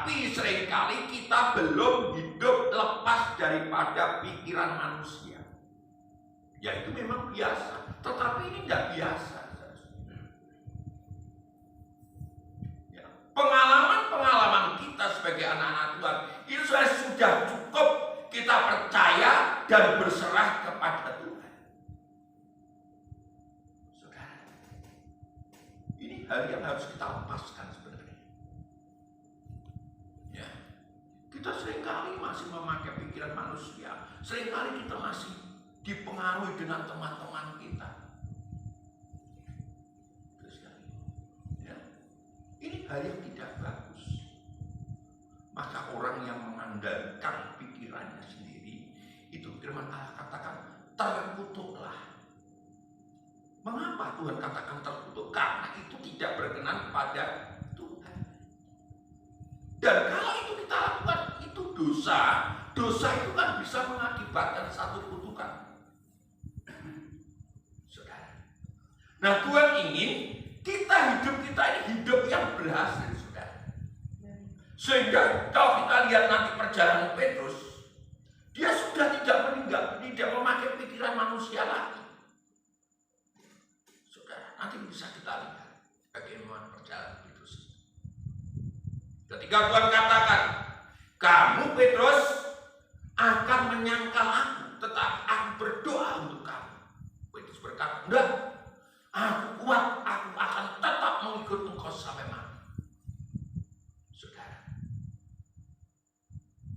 Tetapi seringkali kita belum hidup lepas daripada pikiran manusia. Ya itu memang biasa, tetapi ini tidak biasa. Ya, pengalaman-pengalaman kita sebagai anak-anak Tuhan itu sudah cukup kita percaya dan berserah kepada Tuhan. Saudara, ini hal yang harus kita lepaskan sebenarnya. Ya, kita seringkali masih memakai pikiran manusia, seringkali kita masih dipengaruhi dengan teman-teman kita. Ya, ini hal yang tidak bagus. Maka orang yang mengandalkan pikirannya sendiri, itu firman Allah katakan terkutuklah. Mengapa Tuhan katakan terkutuk? Karena itu tidak berkenan pada Tuhan. Dan kalau itu kita lakukan, itu dosa. Dosa itu kan bisa mengakibatkan satu kutukan. Saudara. Nah, Tuhan ingin hidup kita ini hidup yang berhasil, saudara. Sehingga kalau kita lihat nanti perjalanan Petrus, dia sudah tidak memakai pikiran manusia lagi. Saudara, nanti bisa kita lihat bagaimana perjalanan Petrus. Ketika Tuhan katakan, kamu Petrus akan menyangkal aku, tetapi aku berdoa untuk kamu. Petrus berkata, enggak, aku kuat, aku akan tetap mengikut engkau sampai mati. Saudara,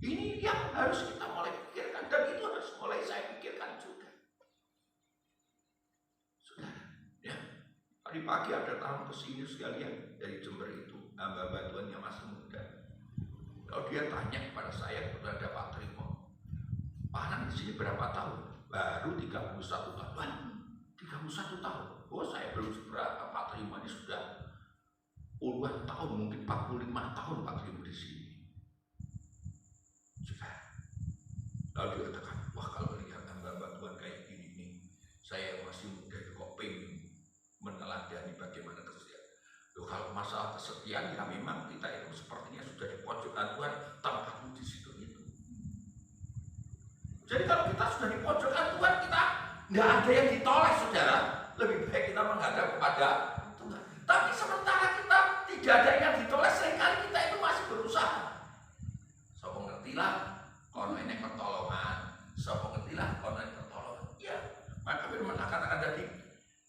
ini yang harus kita mulai pikirkan, dan itu harus mulai saya pikirkan juga. Saudara, ya, tadi pagi ada tamu kesini sekalian dari Jember itu, hamba-hamba Tuhan yang masih muda. Kalau dia tanya kepada saya, kepada Pak Trimo, Pak di sini berapa tahun? Baru 31 tahun. 31 tahun. Oh, saya belum seberapa. Pak Trimo ini sudah puluhan tahun, mungkin 45 tahun Pak Trimo di sini. Sudah. Lalu dia katakan, wah kalau lihat hamba-hamba Tuhan kayak gini nih, saya masih muda kok pengen meneladani bagaimana kesetiaan. Loh, kalau masalah kesetiaan ya memang kita itu sepertinya sudah di pojokan Tuhan, tempatmu di situ itu. Jadi kalau kita sudah di pojokan Tuhan, kita tidak ada yang ditolak, saudara. Lebih baik kita menghadap kepada Tuhan. Tapi sementara kita tidak ada yang ditolak, seringkali kita itu masih berusaha. So mengertilah, kono ini pertolongan. So mengertilah, kono ini pertolongan. Ya, maka firman katakan tadi,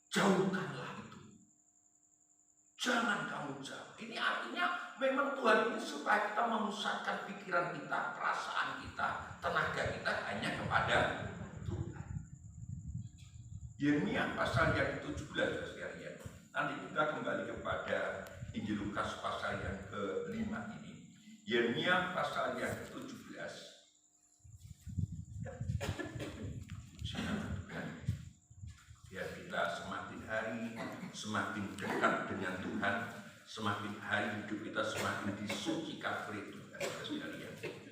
jauhkanlah itu. Jangan kamu jauh. Ini artinya memang Tuhan ini supaya kita memusatkan pikiran kita, perasaan kita, tenaga kita hanya kepada Tuhan. Yeremia pasal yang ke-17 sekalian. Nanti kita kembali kepada Injil Lukas pasal yang ke-5 ini. Yeremia pasal yang ke-17. Ya, kita semakin hari semakin dekat dengan Tuhan, semakin hari hidup kita semakin disucikan oleh Tuhan.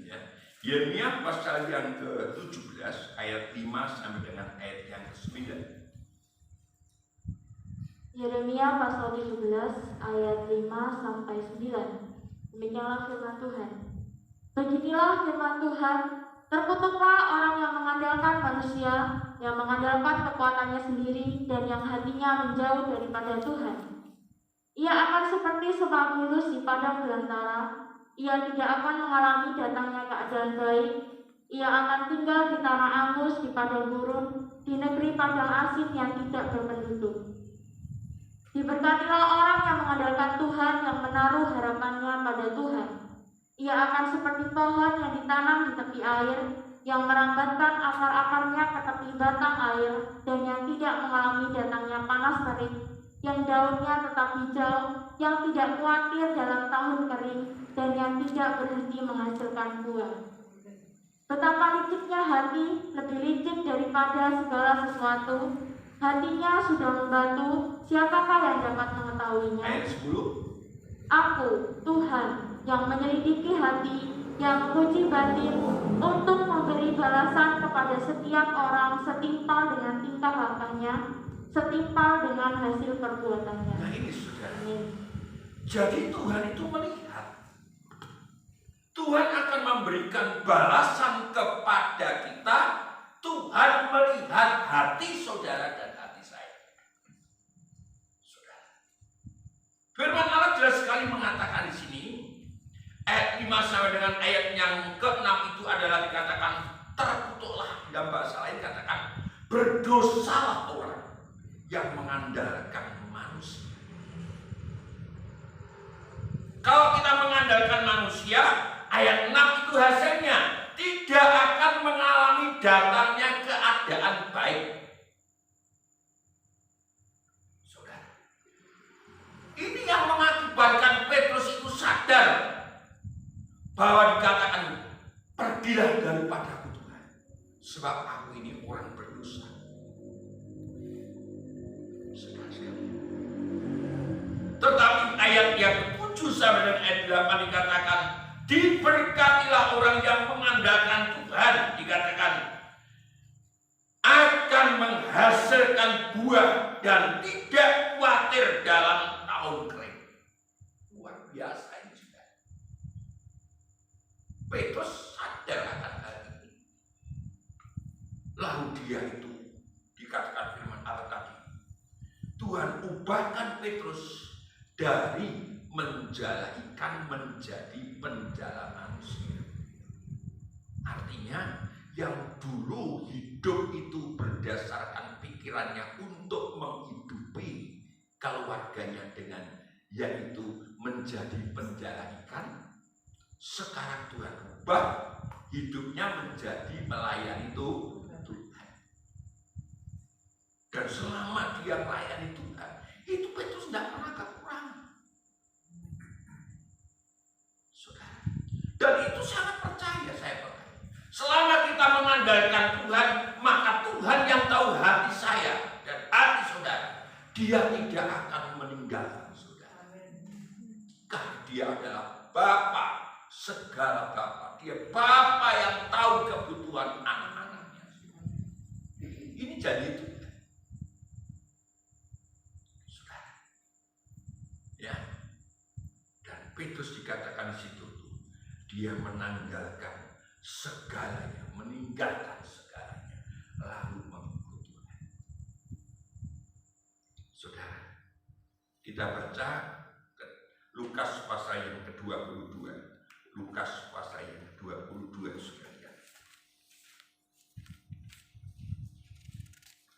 Ya. Yeremia pasal yang ke-17 ayat 5 sampai dengan ayat yang ke-9. Yeremia pasal 17 ayat 5 sampai 9. Demikianlah firman Tuhan. Beginilah firman Tuhan, terkutuklah orang yang mengandalkan manusia, yang mengandalkan kekuatannya sendiri, dan yang hatinya menjauh daripada Tuhan. Ia akan seperti sebab mulus di padang belantara. Ia tidak akan mengalami datangnya keadaan baik. Ia akan tinggal di tanah angus, di padang gurun, di negeri padang asin yang tidak berpenduduk. Diberkatilah orang yang mengandalkan Tuhan, yang menaruh harapannya pada Tuhan. Ia akan seperti pohon yang ditanam di tepi air, yang merambatkan akar-akarnya ke tepi batang air, dan yang tidak mengalami datangnya panas terik, yang daunnya tetap hijau, yang tidak khawatir dalam tahun kering, dan yang tidak berhenti menghasilkan buah. Betapa liciknya hati, lebih licik daripada segala sesuatu. Hatinya sudah membatu, siapakah yang dapat mengetahuinya? Ayat 10. Aku, Tuhan, yang menyelidiki hati, yang menguji batin, untuk memberi balasan kepada setiap orang setimpal dengan tingkah lakunya, setimpal dengan hasil perbuatannya. Nah ini saudara. Jadi Tuhan itu melihat memberikan balasan kepada kita, Tuhan melihat hati saudara dan hati saya. Saudara, firman Allah jelas sekali mengatakan di sini, ayat 5 sampai dengan ayat yang ke-6 itu adalah dikatakan terkutuklah, dalam bahasa lain katakan berdosalah orang yang mengandalkan manusia. Kalau kita mengandalkan manusia, ayat 6 itu hasilnya tidak akan mengalami datangnya keadaan baik. Saudara, ini yang mengakibatkan Petrus itu sadar bahwa dikatakan pergilah daripadaku Tuhan, sebab aku ini orang berdosa. Tetapi ayat yang ke-7 sampai dengan ayat 8 dikatakan diberkatilah orang yang mengandalkan Tuhan, dikatakan akan menghasilkan buah dan tidak khawatir dalam tahun kering. Luar biasa ini juga. Petrus sadar akan hal ini. Lalu dia itu dikatakan firman Allah tadi, Tuhan ubahkan Petrus dari menjala ikan menjadi penjala manusia. Artinya yang dulu hidup itu berdasarkan pikirannya untuk menghidupi keluarganya dengan yaitu menjadi penjala ikan, sekarang Tuhan ubah hidupnya menjadi melayani Tuhan. Dan selama dia melayani Tuhan, itu Petrus tidak pernah kekurangan. Saudara, dan itu sangat percaya, saya percaya. Selama kita mengandalkan Tuhan, maka Tuhan yang tahu hati saya dan hati saudara, dia tidak akan meninggalkan saudara. Karena dia adalah Bapa segala Bapa. Dia Bapa yang tahu kebutuhan anak-anaknya. Ini jadi itu. Petrus dikatakan di situ tuh, dia menanggalkan segalanya, meninggalkan segalanya, lalu mengikut Tuhan. Saudara, kita baca Lukas pasal yang ke-22, Lukas pasal yang ke-22 sekalian.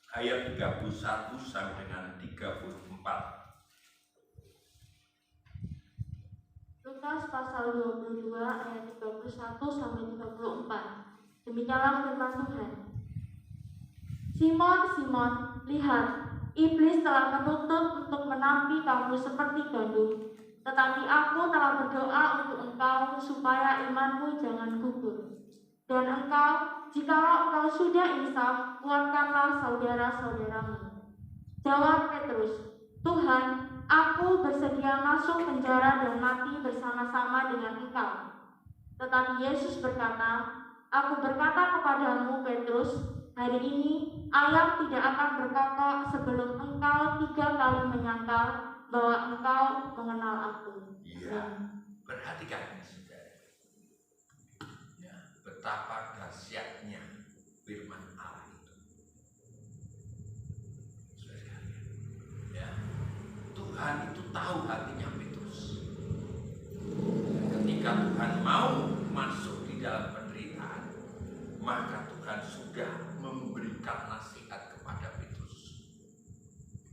Ayat 31 sampai dengan 34. Lukas pasal 22 ayat 31 sampai 34. Demikianlah firman Tuhan. Simon, Simon, lihat, iblis telah menuntut untuk menampi kamu seperti gandum. Tetapi aku telah berdoa untuk engkau supaya imanmu jangan gugur. Dan engkau, jikalau engkau sudah insaf, kuatkanlah saudara-saudaramu. Jawab Petrus, Tuhan, aku bersedia masuk penjara dan mati bersama-sama dengan engkau. Tetapi Yesus berkata, aku berkata kepadamu Petrus, hari ini ayam tidak akan berkokok sebelum engkau 3 kali menyangkal bahwa engkau mengenal aku. Iya, perhatikan saudara. Ya, betapa dahsyatnya firman Allah itu. Ya, Tuhan itu tahu hatinya Petrus. Ketika Tuhan mau masuk di dalam penderitaan, maka Tuhan sudah memberikan nasihat kepada Petrus.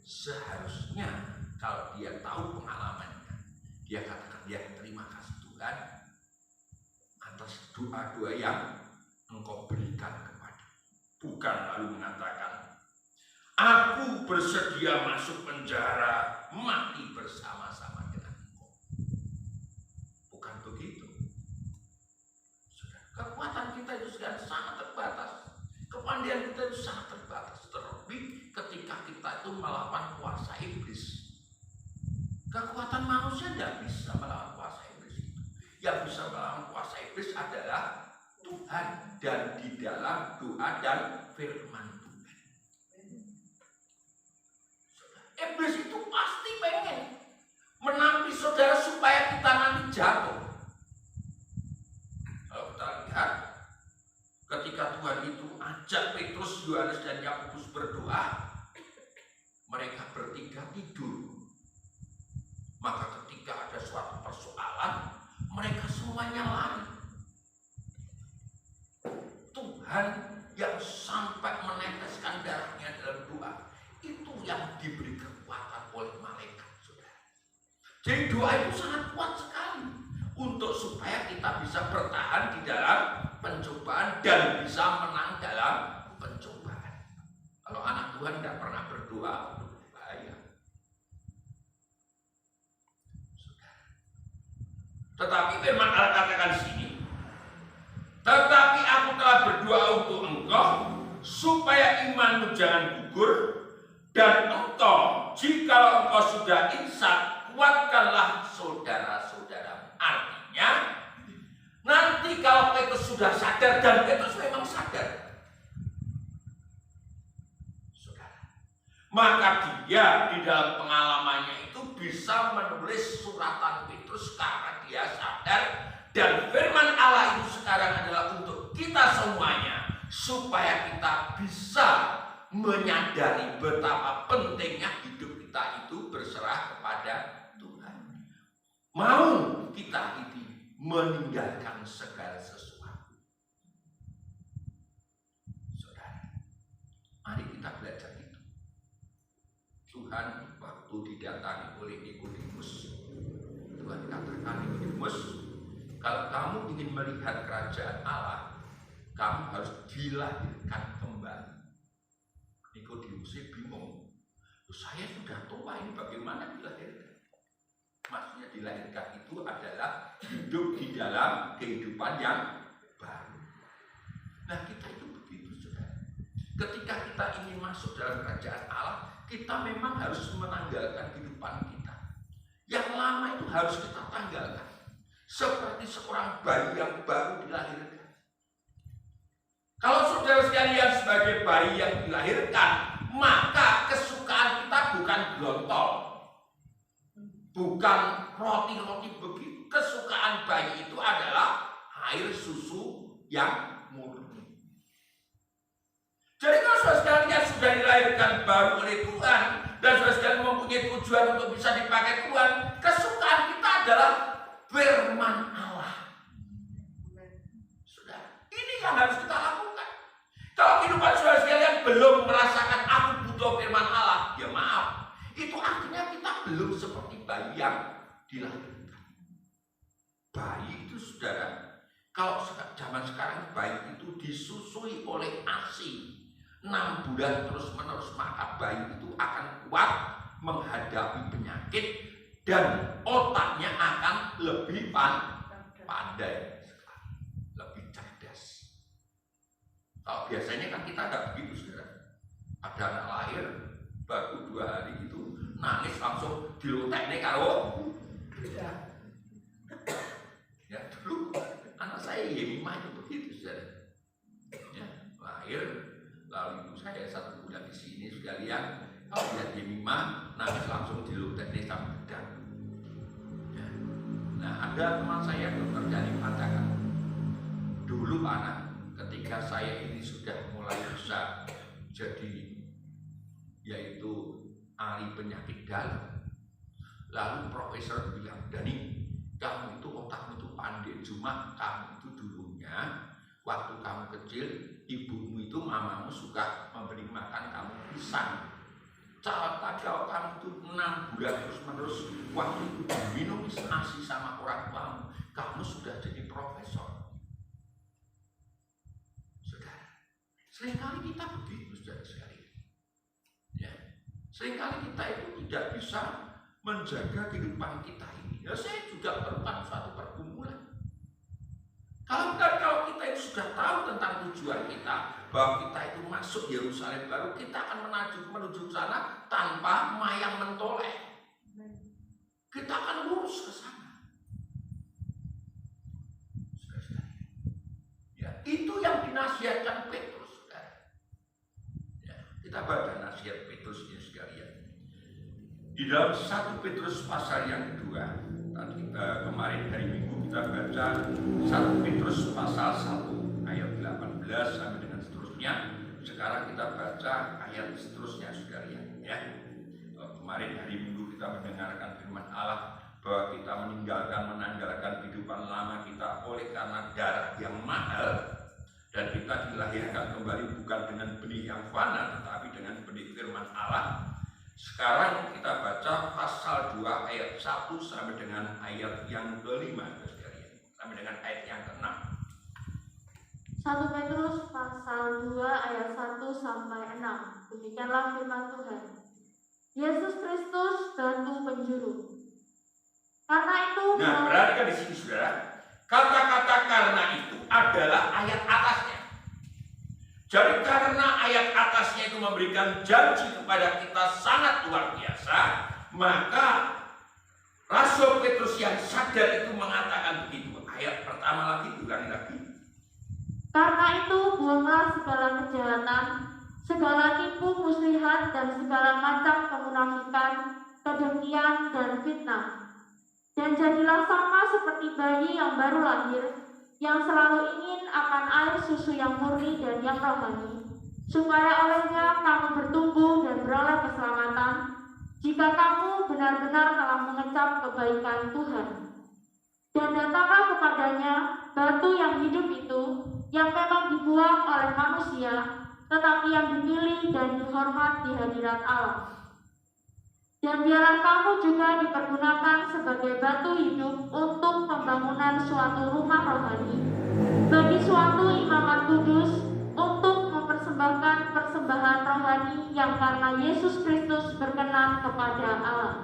Seharusnya kalau dia tahu pengalamannya, dia katakan dia terima kasih Tuhan atas doa-doa yang engkau berikan kepada. Bukan lalu mengatakan, aku bersedia masuk penjara, mati bersama-sama dengan engkau. Bukan begitu. Kekuatan kita itu sangat terbatas. Kepandaian kita itu sangat terbatas. Terlebih ketika kita itu melawan kuasa iblis. Kekuatan manusia tidak bisa melawan kuasa iblis itu. Yang bisa melawan kuasa iblis adalah Tuhan dan di dalam doa dan firman Tuhan. Iblis itu pasti pengen menampi saudara supaya kita nanti jatuh. Kalau kita Petrus, Yohanes, dan Yakobus berdoa, mereka bertiga tidur. Maka ketika ada suatu persoalan, mereka semuanya lari. Tuhan yang sampai meneteskan darahnya dalam doa, itu yang diberi kekuatan oleh malaikat, saudara. Jadi doa itu sangat kuat sekali untuk supaya kita bisa bertahan di dalam pencobaan dan bisa menang dalam pencobaan. Kalau anak Tuhan tidak pernah berdoa, bahaya. Tetapi firman Allah katakan di sini, tetapi aku telah berdoa untuk engkau supaya imanmu jangan gugur, dan engkau jikalau engkau sudah insaf, kuatkanlah saudara-saudaramu. Artinya nanti kalau Petrus sudah sadar, dan Petrus memang sadar, saudara, maka dia di dalam pengalamannya itu bisa menulis suratan Petrus karena dia sadar. Dan firman Allah itu sekarang adalah untuk kita semuanya, supaya kita bisa menyadari betapa pentingnya hidup kita itu berserah kepada Tuhan. Mau kita ini meninggalkan segala sesuatu. Saudara, mari kita belajar itu. Tuhan waktu didatangi oleh Nikodemus, Tuhan katakan, Nikodemus, kalau kamu ingin melihat kerajaan Allah, kamu harus dilahirkan kembali. Nikodemus bingung. Saya sudah tua, ini bagaimana dilahirkan? Maksudnya dilahirkan itu adalah hidup di dalam kehidupan yang baru. Nah, kita itu begitu, saudara. Ketika kita ingin masuk dalam kerajaan Allah, kita memang harus menanggalkan kehidupan kita. Yang lama itu harus kita tanggalkan. Seperti seorang bayi yang baru dilahirkan. Kalau saudara sekalian sebagai bayi yang dilahirkan, maka kesukaan kita bukan glontol, bukan roti-roti begitu. Kesukaan bayi itu adalah air susu yang murni. Jadi kalau saudara sekalian sudah dilahirkan baru oleh Tuhan, dan saudara sekalian mempunyai tujuan untuk bisa dipakai Tuhan, kesukaan kita adalah firman Allah. Sudah, ini yang harus kita lakukan. Kalau kehidupan saudara sekalian belum merasakan aku butuh firman Allah, ya maaf, itu artinya kita belum seperti bayi yang dilahirkan. Bayi itu, saudara, kalau zaman sekarang bayi itu disusui oleh ASI 6 bulan terus-menerus, maka bayi itu akan kuat menghadapi penyakit dan otaknya akan lebih pandai, lebih cerdas. Kalau biasanya kan kita tidak begitu, saudara. Ada anak lahir baru 2 hari itu nangis langsung dilotekne karo. Ya, dulu anak saya Yemima itu begitu, saudara. Ya, lahir lalu ibu saya 1 bulan di sini, sudah lihat. Kalau lihat Yemima nangis langsung dilotekne sampai gedang. Nah, ada teman saya dokter Jani mengatakan, dulu anak, ketika saya ini sudah mulai bisa jadi yaitu ahli penyakit dalam, lalu profesor bilang, Dani, kamu itu otakmu itu pandai, cuma kamu itu dulunya waktu kamu kecil, ibumu itu mamamu suka memberi makan kamu pisang. Kalau kamu itu 6 bulan terus-menerus waktu itu diminum ASI sama orang tuamu, kamu sudah jadi profesor. Saudara, seringkali kita begitu, saudara sekalian. Ya, seringkali kita itu tidak bisa menjaga kehidupan kita ini. Ya, saya juga merupakan suatu pergumulan. Kalau kita itu sudah tahu tentang tujuan kita, bahwa kita itu masuk Yerusalem baru, kita akan menuju ke sana tanpa mayang mentoleh. Kita akan lurus ke sana. Ya, itu yang dinasihatkan Petrus, saudara. Ya, kita baca nasihat Petrus ini sekalian. Di dalam 1 Petrus pasal yang kedua, kemarin hari Minggu kita baca 1 Petrus pasal 1 ayat 18 sampai dengan seterusnya. Sekarang kita baca ayat seterusnya, saudara ya. Kemarin hari Minggu kita mendengarkan firman Allah bahwa kita menanggalkan kehidupan lama kita oleh karena darah yang mahal, dan kita dilahirkan kembali bukan dengan benih yang fana tetapi dengan benih firman Allah. Sekarang kita baca pasal 2 ayat 1 sampai dengan ayat yang ke-5, sampai dengan ayat yang ke-6. 1 Petrus pasal 2 ayat 1 sampai 6. Demikianlah firman Tuhan. Yesus Kristus batu penjuru. Karena itu, perhatikan di sini saudara. Kata-kata karena itu adalah ayat atasnya. Jadi karena ayat atasnya itu memberikan janji kepada kita sangat luar biasa, maka Rasul Petrus yang sadar itu mengatakan begitu. Ayat pertama lagi, ulangi lagi. Karena itu buanglah segala kejahatan, segala tipu muslihat dan segala macam kemunafikan, kedengkian dan fitnah. Dan jadilah sama seperti bayi yang baru lahir, yang selalu ingin akan air susu yang murni dan yang rohani, supaya olehnya kamu bertumbuh dan beroleh keselamatan, jika kamu benar-benar telah mengecap kebaikan Tuhan. Dan datanglah kepadanya batu yang hidup itu, yang memang dibuang oleh manusia, tetapi yang dipilih dan dihormat di hadirat Allah. Dan biarlah kamu juga dipergunakan sebagai batu hidup untuk pembangunan suatu rumah rohani, bagi suatu imamat kudus, untuk mempersembahkan persembahan rohani yang karena Yesus Kristus berkenan kepada Allah.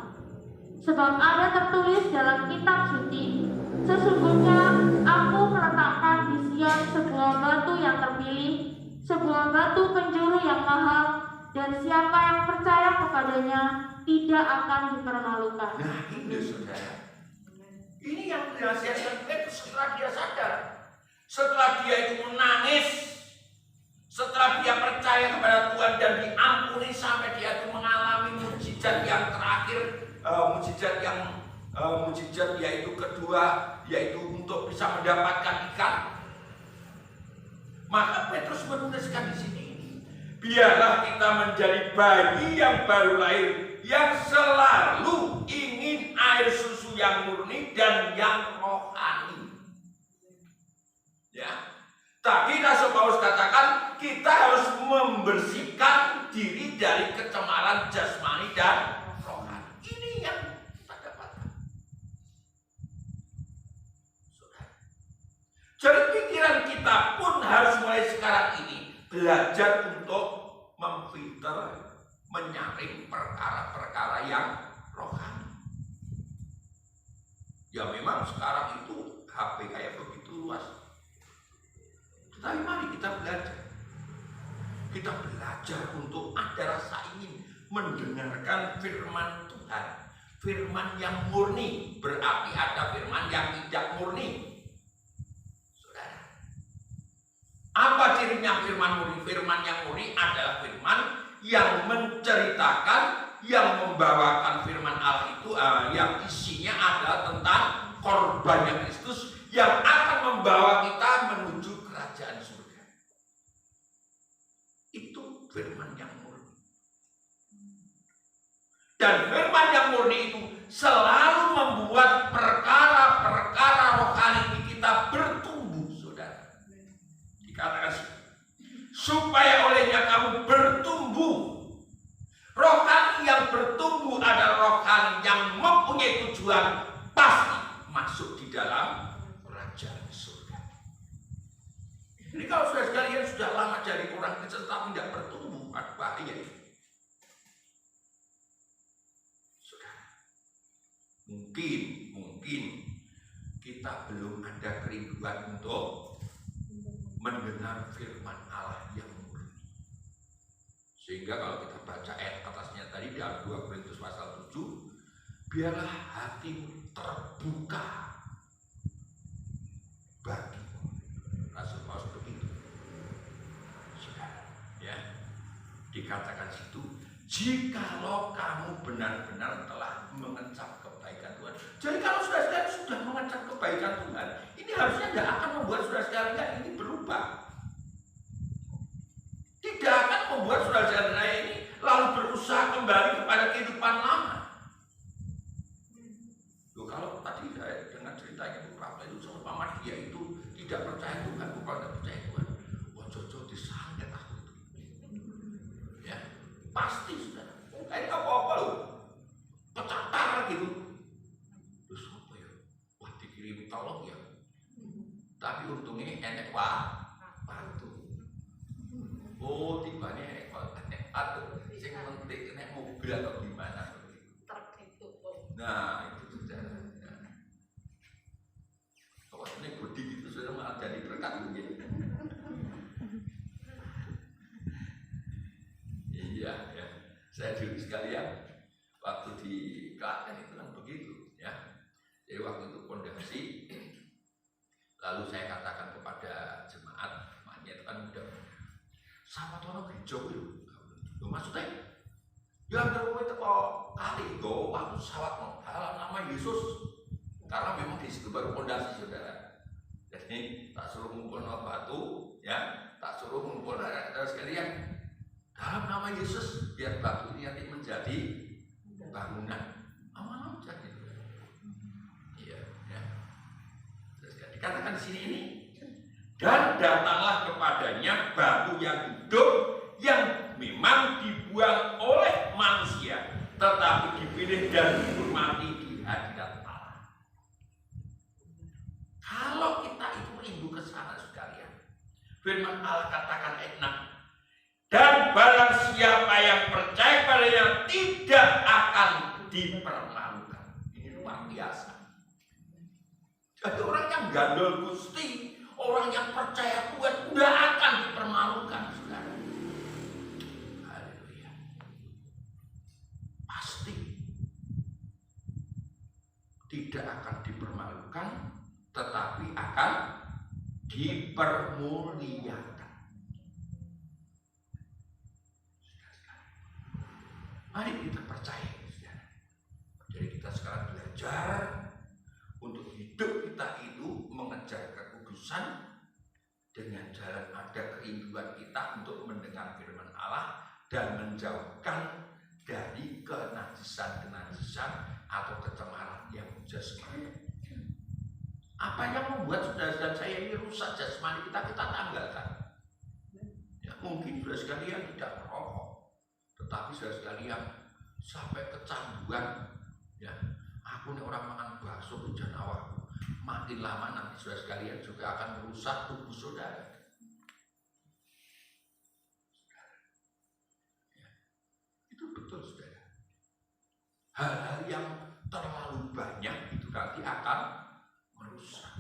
Sebab ada tertulis dalam kitab suci, sesungguhnya aku meletakkan di Sion sebuah batu yang terpilih, sebuah batu penjuru yang mahal, dan siapa yang percaya kepadanya tidak akan dipermalukan. Nah ini saudara, ini yang dirahasiakan Petrus setelah dia sadar, setelah dia itu menangis, setelah dia percaya kepada Tuhan dan diampuni, sampai dia itu mengalami mukjizat yang terakhir, mukjizat yaitu kedua, yaitu untuk bisa mendapatkan ikan. Maka Petrus menuliskan di sini, biarlah kita menjadi bayi yang baru lahir, yang selalu ingin air susu yang murni dan yang rohani. Ya, tadi Rasul Paulus katakan kita harus membersihkan diri dari kecemaran jasmani dan rohani. Ini yang kita dapatkan. Jadi pikiran kita pun harus mulai sekarang ini belajar untuk memfilter, menyaring perkara-perkara yang rohani. Ya memang sekarang itu HP kayak begitu luas. Tetapi mari kita belajar. Kita belajar untuk ada rasa ingin mendengarkan firman Tuhan. Firman yang murni, berarti ada firman yang tidak murni. Saudara, apa cirinya firman murni? Firman yang murni adalah firman yang menceritakan, yang membawakan firman Allah itu, yang isinya adalah tentang korbannya Kristus yang akan membawa kita menuju kerajaan surga. Itu firman yang murni. Dan firman yang murni itu selalu membuat perkara-perkara rohani di kita bertumbuh, saudara. Dikatakan supaya olehnya kamu bertumbuh. Rohani yang bertumbuh adalah rohani yang mempunyai tujuan pasti masuk di dalam kerajaan surga. Ini kalau sudah sekalian sudah lama jadi orang Kristen tapi tidak bertumbuh, bahaya. Saudara, mungkin kita belum ada kerinduan untuk mendengar firman Allah yang murni. Sehingga kalau kita baca ayat atasnya tadi dalam 2 Korintus pasal 7, biarlah hatimu terbuka bagimu. Rasul Paulus begitu. Saudara, ya. Dikatakan situ, jikalau kamu benar-benar telah mengecap kebaikan Tuhan. Jadi kalau saudara sudah mengecap kebaikan Tuhan, ini harusnya tidak akan membuat saudara sekalian ini berubah. Tidak tidak percaya Tuhan, kalau tidak percaya Tuhan, ojo-ojo disantet aku itu. Ya, pasti sudah. Kayak apa-apa loh, kecatar gitu. Terus apa ya? Wah, dikirim tolong ya. Tapi untungnya enek waktu. Oh, tibanya enek waktu. Sing penting enek mobil atau gimana? Nah, itu sudah. Kalau ini budi itu sudah malah jadi berkat mungkin. Iya, ya. Saya dulu sekalian waktu di Klaten itu kan begitu, ya. Jadi waktu itu pondasi, lalu saya katakan kepada jemaatnya itu kan udah sama orang gereja itu, maksudnya, ya terus itu kok kali go, waktu sawat dalam nama Yesus, karena memang di situ baru pondasi saudara. Jadi tak suruh ngumpul batu, ya, tak suruh ngumpul saudara sekalian. Dalam nama Yesus, biar batu ini nanti menjadi bangunan. Amal jadi. Iya, ya. Terus dikatakan di sini ini, dan datanglah kepadanya batu yang hidup yang memang dibuang oleh manusia, tetapi dipilih dan dihormati di hadirat Allah. Kalau kita itu rindu ke sana sekalian, firman Allah katakan ayat 6. Dan barang siapa yang percaya padanya tidak akan dipermalukan. Ini luar biasa. Jadi orang yang gandol Gusti, orang yang percaya Tuhan tidak akan dipermalukan, saudara. Haleluya. Pasti tidak akan dipermalukan, tetapi akan dipermuliakan. Mari kita percaya, saudara. Jadi kita sekarang belajar untuk hidup kita itu mengejar kekudusan dengan jalan ada kerinduan kita untuk mendengar firman Allah dan menjauhkan dari kenajisan-kenajisan atau kecemaran yang jasmani. Apa yang membuat saudara-saudara saya ini rusak jasmani kita tanggalkan. Ya, mungkin saudara sekalian tidak merokok, tetapi saudara sekalian sampai kecanduan, ya, aku nih orang makan bakso hujan awak, makin lama nanti saudara sekalian juga akan merusak tubuh saudara. Ya, itu betul saudara. Hal-hal yang terlalu banyak itu nanti akan merusak.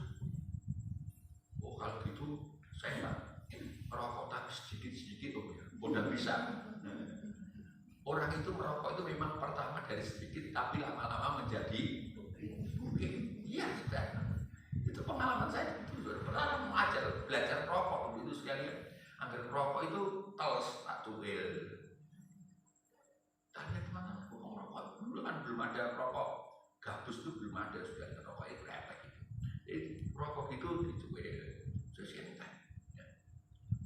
Oh kalau gitu saya merokok tapi sedikit-sedikit om ya, udah bisa. Orang itu merokok itu memang pertama dari sedikit, tapi lama-lama menjadi mungkin. Iya, sudah. Itu pengalaman saya. Itu pertama belajar merokok dulu itu sekalian. Agar merokok itu teles tak cuil. Tanya teman-teman, kok merokok dulu kan belum ada rokok gabus itu belum ada, sudah rokok itu repek gitu. Jadi rokok itu dicuil sesuai kan. Ya.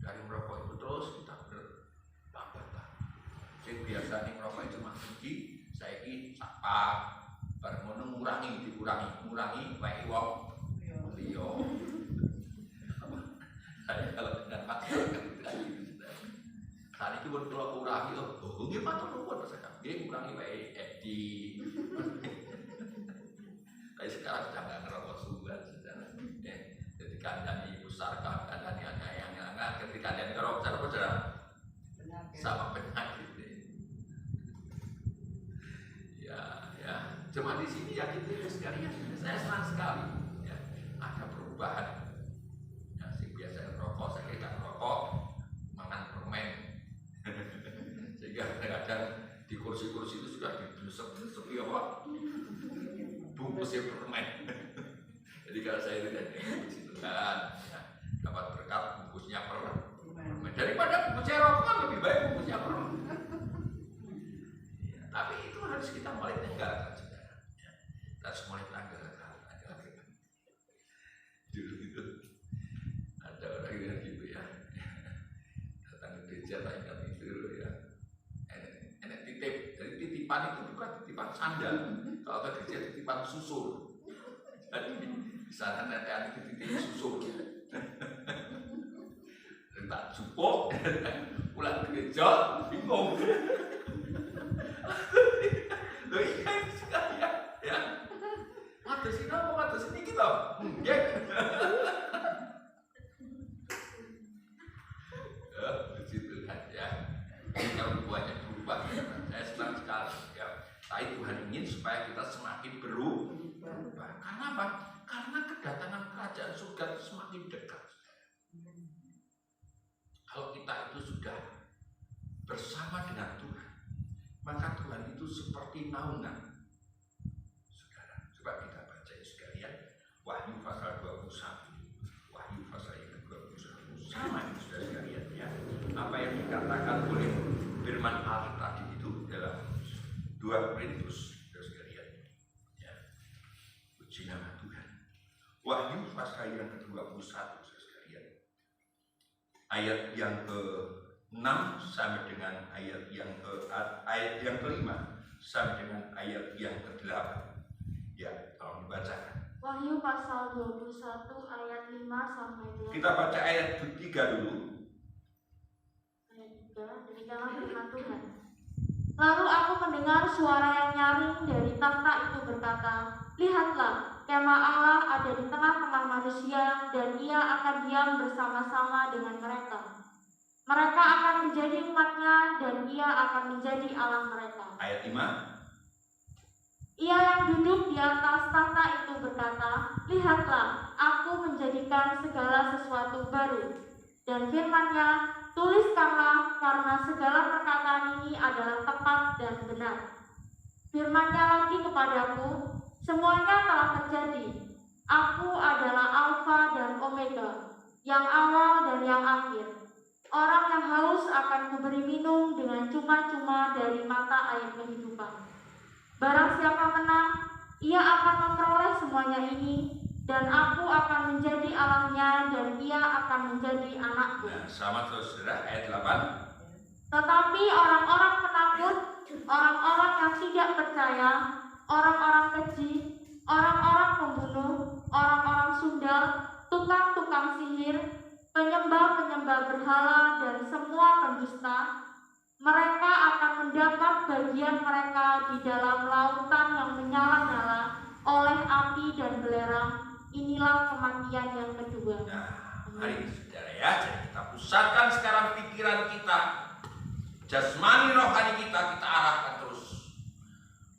Dari merokok itu terus kita biasa nih merokok itu tinggi, saya ini sapa, baru dikurangi, baik wong, liyo. Saya kalau dengan masyarakat itu lagi, tadi itu kalau kurangi, gimana tuh buat masyarakat? Dia kurangi baik edi. Tapi sekarang sudah nggak ngerokok sudah, jadi kandani besar, kandani yang ketika kandani ngerokok sama penyakit. Cuma di sini ya gitu sekalian, saya senang sekali ya, ada perubahan. Ya, si biasa merokok, saya tidak merokok, makan permen. Sehingga kadang-kadang di kursi-kursi itu sudah diblusuk-blusuk ya Pak, bungkusnya permen. Jadi kalau saya tidak di situ kan, ya, dapat berkat bungkusnya permen. Daripada bungkusnya rokok lebih baik bungkusnya permen. Ya, tapi itu harus kita mulai tinggalkan. Harus mulai tanggalkan. Dulu itu ada orang yang gitu ya, datang ke gereja tak ingat itu ya, enak titip. Jadi titipan itu bukan titipan sandal, kalau ke gereja titipan susul. Jadi di sana nanti ada titip susul. sepuh, pulang gereja bingung. Loh iya sekalian ya. Ngatus ini apa ngatus ini kita? Ya. Puji Tuhan ya. Kalau buahnya berubah, saya senang sekali ya. Tapi Tuhan ingin supaya kita semakin berubah. Karena apa? Karena kedatangan kerajaan surga itu semakin dekat. Kalau kita itu sudah bersama dengan Tuhan, maka Tuhan itu seperti naungan. Saudara, coba kita baca sekalian Wahyu pasal 21. Wahyu pasal yang ke-21 sama ini saudara sekalian ya. Apa yang dikatakan oleh firman Allah tadi itu dalam 2 Korintus saudara sekalian ya. Puji nama Tuhan. Wahyu pasal yang ke-21 saudara sekalian. Ayat yang ke-6 sampai dengan ayat yang ke-5 sampai dengan ayat yang ke-8. Ya, tolong dibacakan. Wahyu pasal 21 ayat 5 sampai 8. Kita baca ayat 3 dulu. Ayat 3, demikianlah firman Tuhan. Lalu aku mendengar suara yang nyaring dari takhta itu berkata, lihatlah, kemah Allah ada di tengah-tengah manusia dan ia akan diam bersama-sama dengan mereka. Mereka akan menjadi umatnya dan ia akan menjadi Allah mereka. Ayat 5. Ia yang duduk di atas takhta itu berkata, lihatlah, aku menjadikan segala sesuatu baru. Dan firman-Nya, tuliskanlah karena segala perkataan ini adalah tepat dan benar. Firman-Nya lagi kepadaku, semuanya telah terjadi. Aku adalah Alfa dan Omega, yang awal dan yang akhir. Orang yang haus akan kuberi minum dengan cuma-cuma dari mata air kehidupan. Barang siapa menang, ia akan memperoleh semuanya ini, dan aku akan menjadi Allahnya dan ia akan menjadi anakku. Nah, sama saudara ayat 8. Tetapi orang-orang penakut, orang-orang yang tidak percaya, orang-orang keji, orang-orang pembunuh, orang-orang sundal, tukang-tukang sihir, penyembah-penyembah berhala, dan semua pendusta, mereka akan mendapat bagian mereka di dalam lautan yang menyala-nyala oleh api dan belerang. Inilah kematian yang kedua. Nah, hari ini saudara ya, jadi kita pusatkan sekarang pikiran kita, jasmani rohani kita arahkan terus.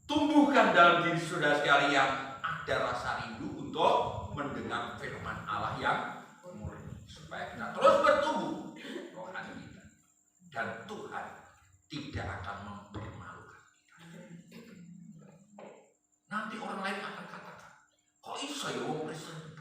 Tumbuhkan dalam diri saudara sekalian ada rasa rindu untuk mendengar firman Allah yang murni, supaya kita terus bertumbuh rohani kita, dan Tuhan tidak akan mempermalukan kita. Nanti orang lain akan katakan, kok iso ya wong Kristen